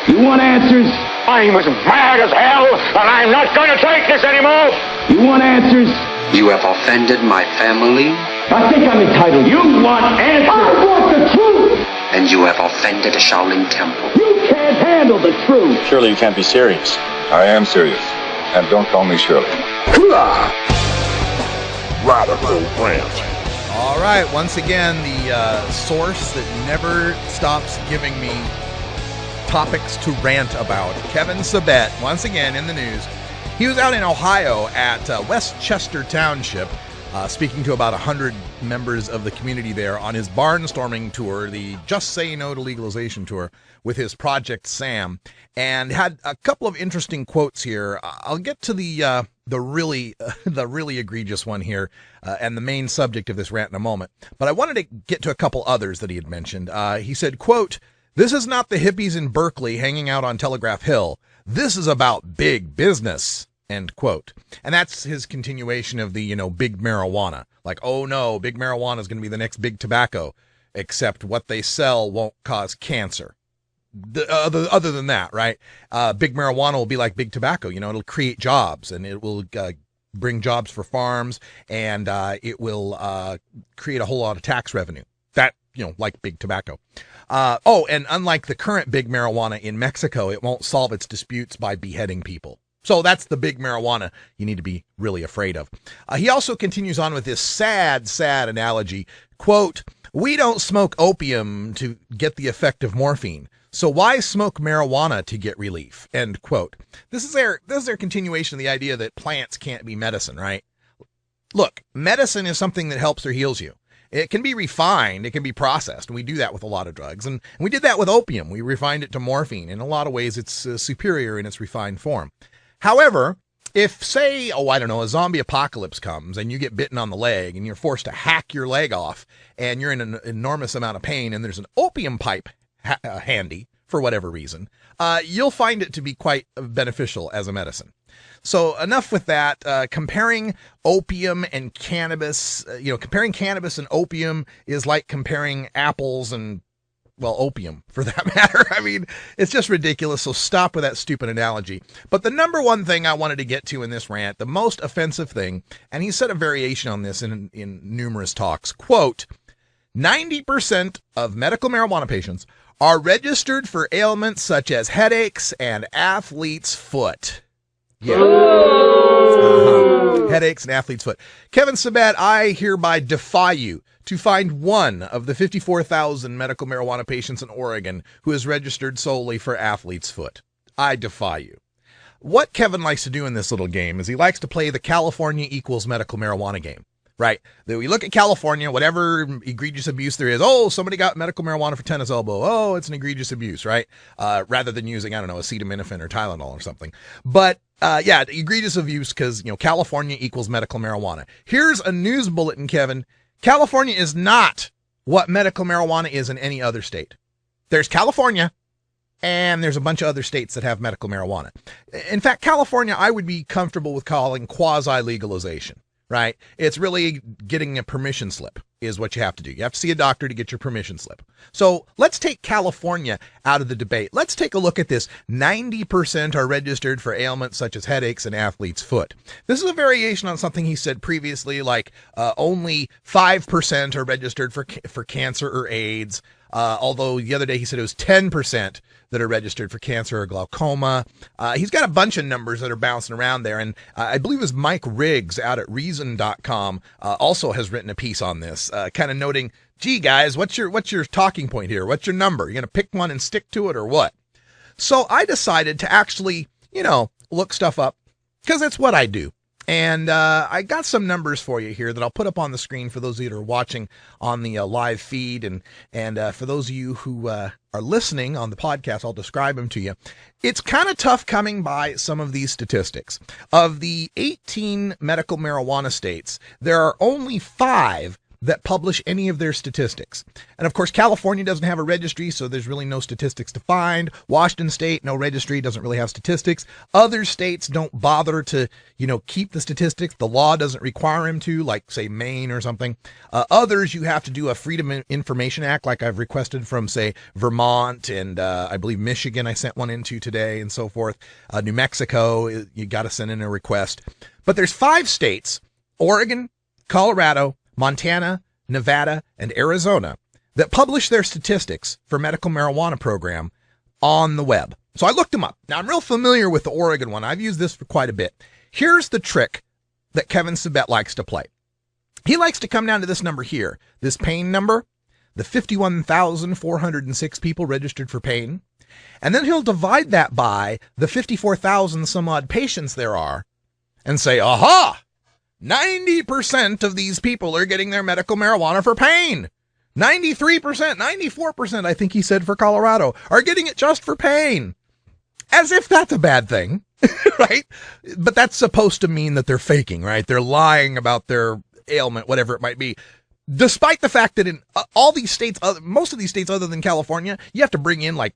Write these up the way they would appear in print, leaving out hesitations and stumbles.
You want answers? I'm as mad as hell, and I'm not going to take this anymore. You want answers? You have offended my family. I think I'm entitled. You want answers? I want the truth. And you have offended the Shaolin Temple. You can't handle the truth. Surely you can't be serious. I am serious. And don't call me Shirley. Radical Rant. All right, once again, the source that never stops giving me topics to rant about, Kevin Sabet, once again in the news. He was out in Ohio at Westchester Township, speaking to about 100 members of the community there on his barnstorming tour, the Just Say No to Legalization tour, with his Project Sam, and had a couple of interesting quotes here. I'll get to the really egregious one here, and the main subject of this rant in a moment. But I wanted to get to a couple others that he had mentioned. He said, quote, "This is not the hippies in Berkeley hanging out on Telegraph Hill. This is about big business," end quote. And that's his continuation of the, big marijuana. Like, oh no, big marijuana is going to be the next big tobacco, except what they sell won't cause cancer. Other than that, right? Big marijuana will be like big tobacco. It'll create jobs, and it will bring jobs for farms, and it will create a whole lot of tax revenue. That, like big tobacco. And unlike the current big marijuana in Mexico, it won't solve its disputes by beheading people. So that's the big marijuana you need to be really afraid of. He also continues on with this sad analogy. Quote, "We don't smoke opium to get the effect of morphine. So why smoke marijuana to get relief?" End quote. This is their continuation of the idea that plants can't be medicine, right? Look, medicine is something that helps or heals you. It can be refined. It can be processed. And we do that with a lot of drugs. And we did that with opium. We refined it to morphine. In a lot of ways, it's superior in its refined form. However, if, say, a zombie apocalypse comes and you get bitten on the leg and you're forced to hack your leg off and you're in an enormous amount of pain and there's an opium pipe handy for whatever reason, you'll find it to be quite beneficial as a medicine. So enough with that. Comparing opium and cannabis, comparing cannabis and opium is like comparing apples and, opium for that matter. I mean, it's just ridiculous. So stop with that stupid analogy. But the number one thing I wanted to get to in this rant, the most offensive thing, and he said a variation on this in numerous talks, quote, 90% of medical marijuana patients are registered for ailments such as headaches and athlete's foot. Yeah. Headaches and athlete's foot. Kevin Sabet, I hereby defy you to find one of the 54,000 medical marijuana patients in Oregon who is registered solely for athlete's foot. I defy you. What Kevin likes to do in this little game is he likes to play the California equals medical marijuana game. Right. We look at California, whatever egregious abuse there is. Oh, somebody got medical marijuana for tennis elbow. Oh, it's an egregious abuse, right? Rather than using, acetaminophen or Tylenol or something. But, egregious abuse because, California equals medical marijuana. Here's a news bulletin, Kevin. California is not what medical marijuana is in any other state. There's California, and there's a bunch of other states that have medical marijuana. In fact, California, I would be comfortable with calling quasi-legalization. Right? It's really getting a permission slip is what you have to do. You have to see a doctor to get your permission slip. So let's take California out of the debate. Let's take a look at this. 90% are registered for ailments such as headaches and athlete's foot. This is a variation on something he said previously, like only 5% are registered for cancer or AIDS. Although the other day he said it was 10% that are registered for cancer or glaucoma. He's got a bunch of numbers that are bouncing around there. And I believe it was Mike Riggs out at Reason.com also has written a piece on this, kind of noting, gee, guys, what's your talking point here? What's your number? You're going to pick one and stick to it or what? So I decided to actually, look stuff up because that's what I do. And I got some numbers for you here that I'll put up on the screen for those of you that are watching on the live feed. And for those of you who are listening on the podcast, I'll describe them to you. It's kind of tough coming by some of these statistics. Of the 18 medical marijuana states, there are only 5 that publish any of their statistics. And of course, California doesn't have a registry, so there's really no statistics to find. Washington State, no registry, doesn't really have statistics. Other states don't bother to, keep the statistics. The law doesn't require them to, like, say, Maine or something. Others, you have to do a Freedom of Information Act, like I've requested from, say, Vermont and I believe Michigan I sent one into today and so forth. New Mexico, you got to send in a request. But there's 5 states, Oregon, Colorado, Montana, Nevada, and Arizona, that publish their statistics for medical marijuana program on the web. So I looked them up. Now, I'm real familiar with the Oregon one. I've used this for quite a bit. Here's the trick that Kevin Sabet likes to play. He likes to come down to this number here, this pain number, the 51,406 people registered for pain, and then he'll divide that by the 54,000 some odd patients there are and say, aha! 90% of these people are getting their medical marijuana for pain. 93%, 94%, I think he said for Colorado, are getting it just for pain. As if that's a bad thing, right? But that's supposed to mean that they're faking, right? They're lying about their ailment, whatever it might be. Despite the fact that in all these states, most of these states other than California, you have to bring in like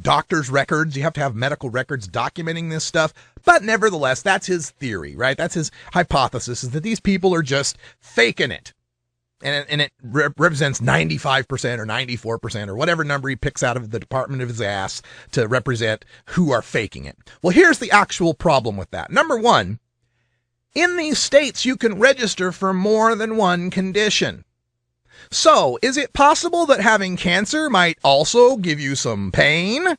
doctor's records. You have to have medical records documenting this stuff. But nevertheless, that's his theory, right? That's his hypothesis, is that these people are just faking it. And it represents 95% or 94% or whatever number he picks out of the department of his ass to represent who are faking it. Well, here's the actual problem with that. Number one, in these states, you can register for more than one condition. So, is it possible that having cancer might also give you some pain?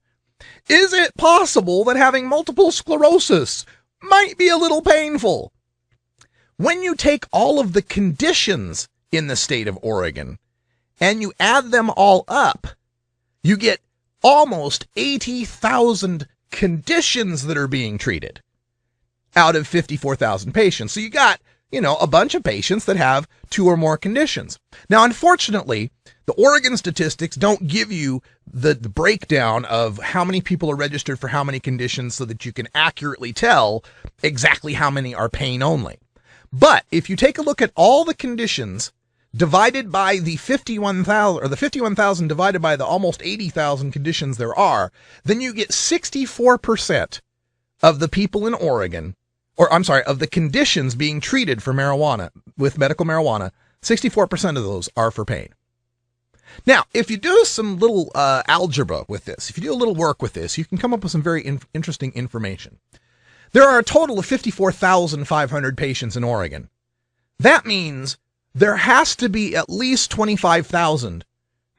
Is it possible that having multiple sclerosis might be a little painful? When you take all of the conditions in the state of Oregon and you add them all up, you get almost 80,000 conditions that are being treated out of 54,000 patients. So you got, a bunch of patients that have 2 or more conditions. Now, unfortunately, the Oregon statistics don't give you the breakdown of how many people are registered for how many conditions so that you can accurately tell exactly how many are pain only. But if you take a look at all the conditions divided by the 51,000, or the 51,000 divided by the almost 80,000 conditions there are, then you get 64% of the people in Oregon, of the conditions being treated for marijuana, with medical marijuana, 64% of those are for pain. Now, if you do some little algebra with this, if you do a little work with this, you can come up with some very interesting information. There are a total of 54,500 patients in Oregon. That means there has to be at least 25,000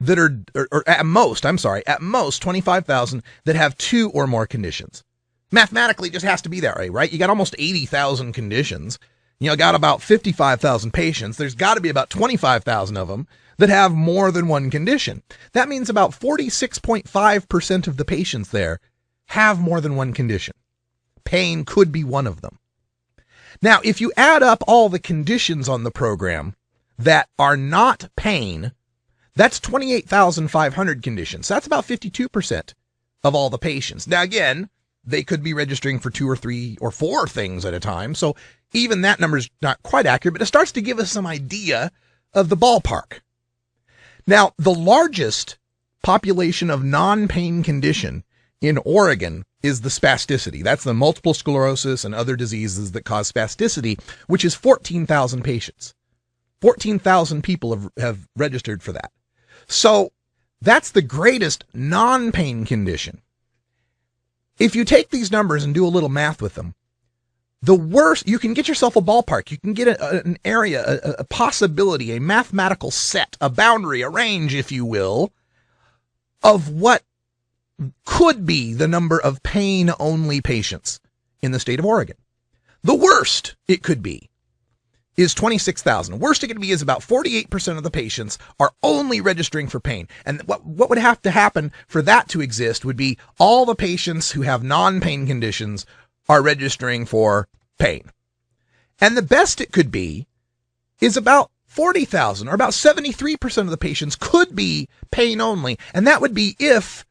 that are, or at most 25,000 that have 2 or more conditions. Mathematically, it just has to be that way, right? You got almost 80,000 conditions. Got about 55,000 patients. There's got to be about 25,000 of them that have more than one condition. That means about 46.5% of the patients there have more than one condition. Pain could be one of them. Now, if you add up all the conditions on the program that are not pain, that's 28,500 conditions. That's about 52% of all the patients. Now, again, they could be registering for 2 or 3 or 4 things at a time. So even that number is not quite accurate, but it starts to give us some idea of the ballpark. Now, the largest population of non-pain condition in Oregon is the spasticity. That's the multiple sclerosis and other diseases that cause spasticity, which is 14,000 patients. 14,000 people have registered for that. So that's the greatest non-pain condition. If you take these numbers and do a little math with them, the worst, you can get yourself a ballpark. You can get an area, a possibility, a mathematical set, a boundary, a range, if you will, of what could be the number of pain-only patients in the state of Oregon. The worst it could be is 26,000. Worst it could be is about 48% of the patients are only registering for pain. And what would have to happen for that to exist would be all the patients who have non-pain conditions are registering for pain. And the best it could be is about 40,000, or about 73% of the patients could be pain only. And that would be if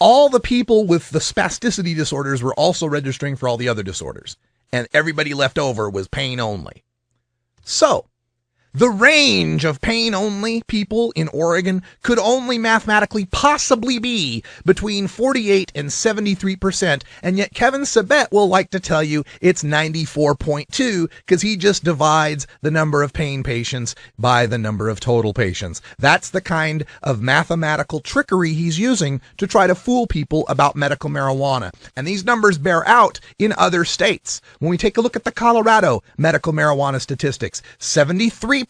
all the people with the spasticity disorders were also registering for all the other disorders, and everybody left over was pain only. So The range of pain-only people in Oregon could only mathematically possibly be between 48 and 73%, and yet Kevin Sabet will like to tell you it's 94.2 because he just divides the number of pain patients by the number of total patients. That's the kind of mathematical trickery he's using to try to fool people about medical marijuana. And these numbers bear out in other states. When we take a look at the Colorado medical marijuana statistics, 73%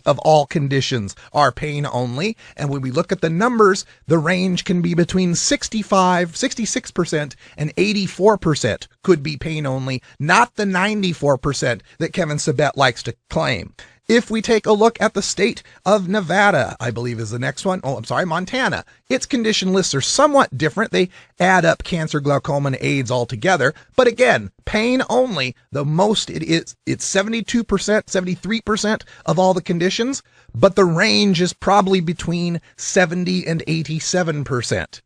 of all conditions are pain only. And when we look at the numbers, the range can be between 66% and 84% could be pain only, not the 94% that Kevin Sabet likes to claim. If we take a look at the state of Nevada, I believe is the next one. Montana. Its condition lists are somewhat different. They add up cancer, glaucoma, and AIDS all together. But again, pain only, the most it's 72%, 73% of all the conditions, but the range is probably between 70 and 87%.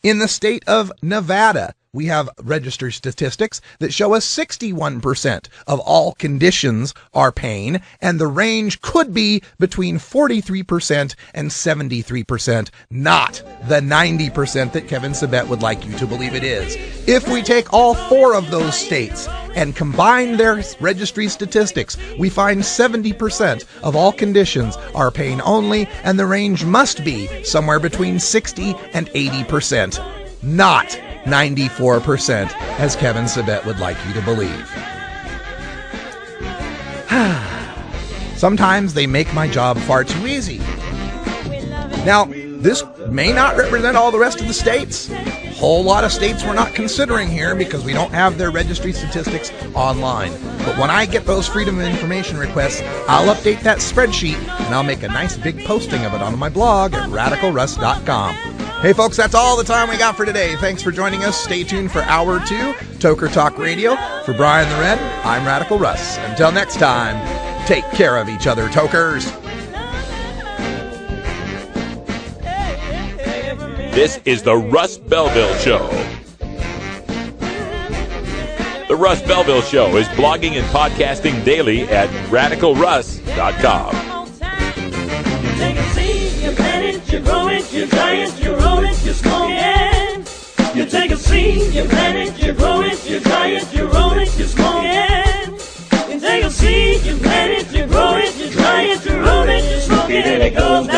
In the state of Nevada, we have registered statistics that show us 61% of all conditions are pain, and the range could be between 43% and 73%, not the 90% that Kevin Sabet would like you to believe it is. If we take all four of those states and combine their registry statistics, we find 70% of all conditions are pain only, and the range must be somewhere between 60 and 80%, not 94%, as Kevin Sabet would like you to believe. Sometimes they make my job far too easy. Now, this may not represent all the rest of the states. Whole lot of states we're not considering here because we don't have their registry statistics online. But when I get those Freedom of Information requests, I'll update that spreadsheet and I'll make a nice big posting of it on my blog at radicalruss.com. Hey folks, that's all the time we got for today. Thanks for joining us. Stay tuned for Hour 2, Toker Talk Radio. For Brian the Red, I'm Radical Russ. Until next time, take care of each other, Tokers. This is the Russ Belville Show. The Russ Belville Show is blogging and podcasting daily at radicalruss.com. Take a seed, you plant it, you grow it, you dry it, you roll it, you smoke it. You take a seed, you plant it, you grow it, you dry it, you roll it, you smoke it. You take a seed, you plant it, you grow it, you dry it, you roll it, you smoke it, and it goes down.